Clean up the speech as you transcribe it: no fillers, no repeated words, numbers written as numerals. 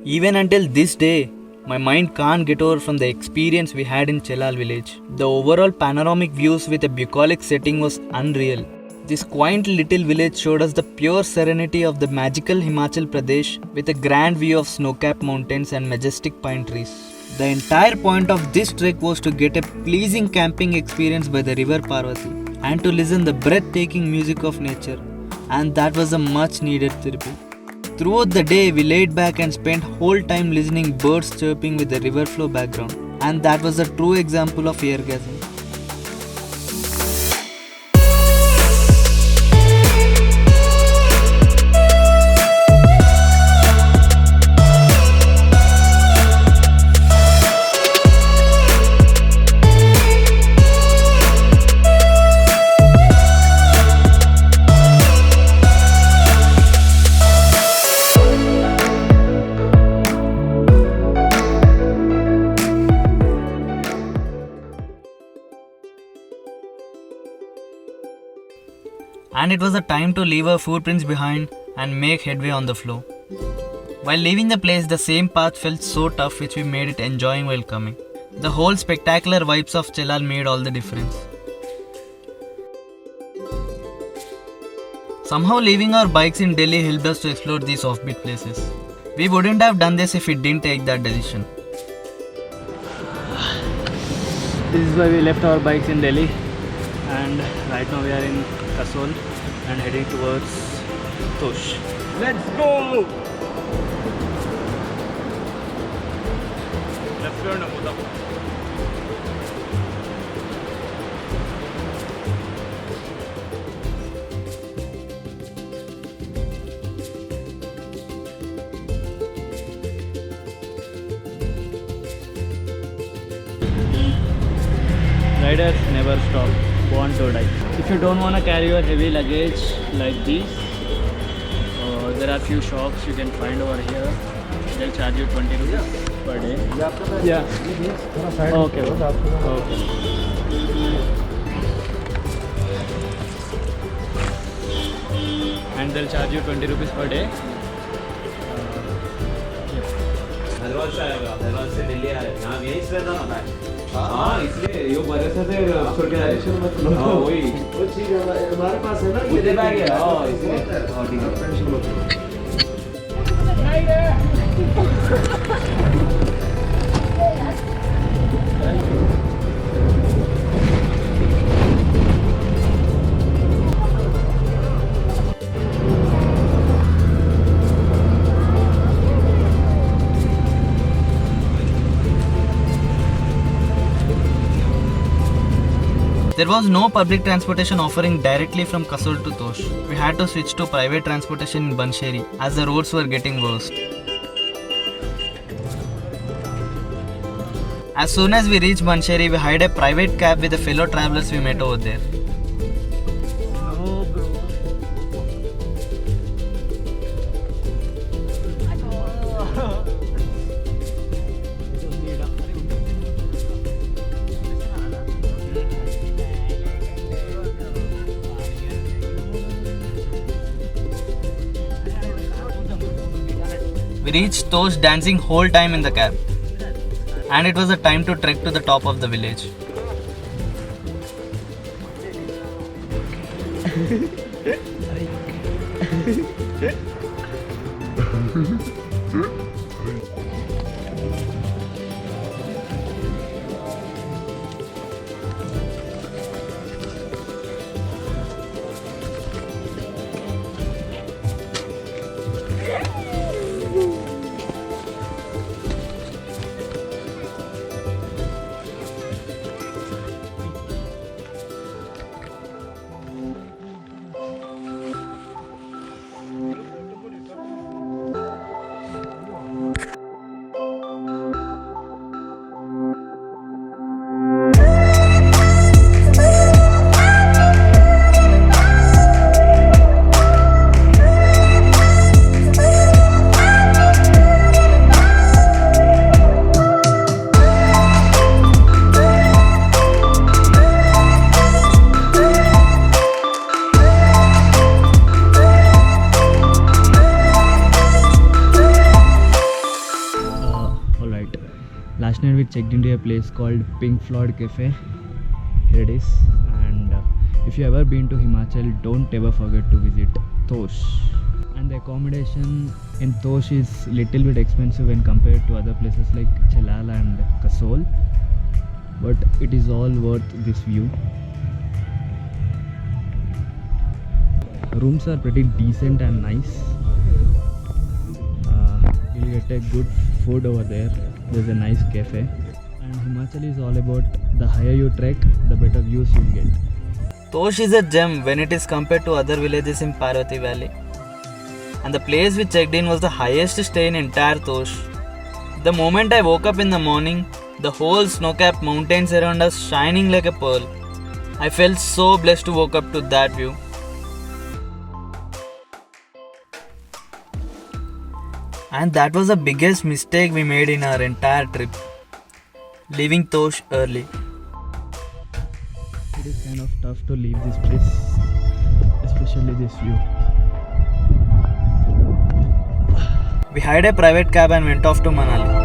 Even until this day, my mind can't get over from the experience we had in Chelal village. The overall panoramic views with a bucolic setting was unreal. This quaint little village showed us the pure serenity of the magical Himachal Pradesh with a grand view of snow-capped mountains and majestic pine trees. The entire point of this trek was to get a pleasing camping experience by the river Parvati and to listen the breathtaking music of nature, and that was a much needed therapy. Throughout the day, we laid back and spent whole time listening birds chirping with the river flow background, and that was a true example of eargasm. And it was a time to leave our footprints behind and make headway on the flow. While leaving the place, the same path felt so tough, which we made it enjoying while coming. The whole spectacular vibes of Chelal made all the difference. Somehow leaving our bikes in Delhi helped us to explore these offbeat places. We wouldn't have done this if we didn't take that decision. This is why we left our bikes in Delhi, and right now we are in Kasol and heading towards Tosh. Let's go! Let's go now. Riders never stop, born to die. If you don't want to carry your heavy luggage like this, there are few shops you can find over here. They'll charge you 20 rupees per day. Yeah. Okay. Okay. And they'll charge you 20 rupees per day. Hyderabad से दिल्ली आ रहे हैं। यहाँ यहीं से रहता ना हाँ इसलिए यो बड़े से छोड़ के हाँ वही वो चीज़ हमारे पास है ना मुझे बैग है हाँ इसलिए हाँ ठीक है There was no public transportation offering directly from Kasol to Tosh. We had to switch to private transportation in Bansheri as the roads were getting worse. As soon as we reached Bansheri, we hired a private cab with the fellow travelers we met over there. We reached Tosh dancing whole time in the cab, and it was a time to trek to the top of the village. we checked into a place called Pink Floyd Cafe. Here it is. And if you ever been to Himachal, don't ever forget to visit Tosh. And the accommodation in Tosh is little bit expensive when compared to other places like Chelal and Kasol, but it is all worth this view. Rooms are pretty decent and nice. You'll get a good food over there. There's a nice cafe. And Himachal is all about the higher you trek, the better views you'll get. Tosh is a gem when it is compared to other villages in Parvati Valley. And the place we checked in was the highest stay in entire Tosh. The moment I woke up in the morning, the whole snow-capped mountains around us shining like a pearl. I felt so blessed to wake up to that view. And that was the biggest mistake we made in our entire trip, leaving Tosh early. It is kind of tough to leave this place, especially this view. We hired a private cab and went off to Manali.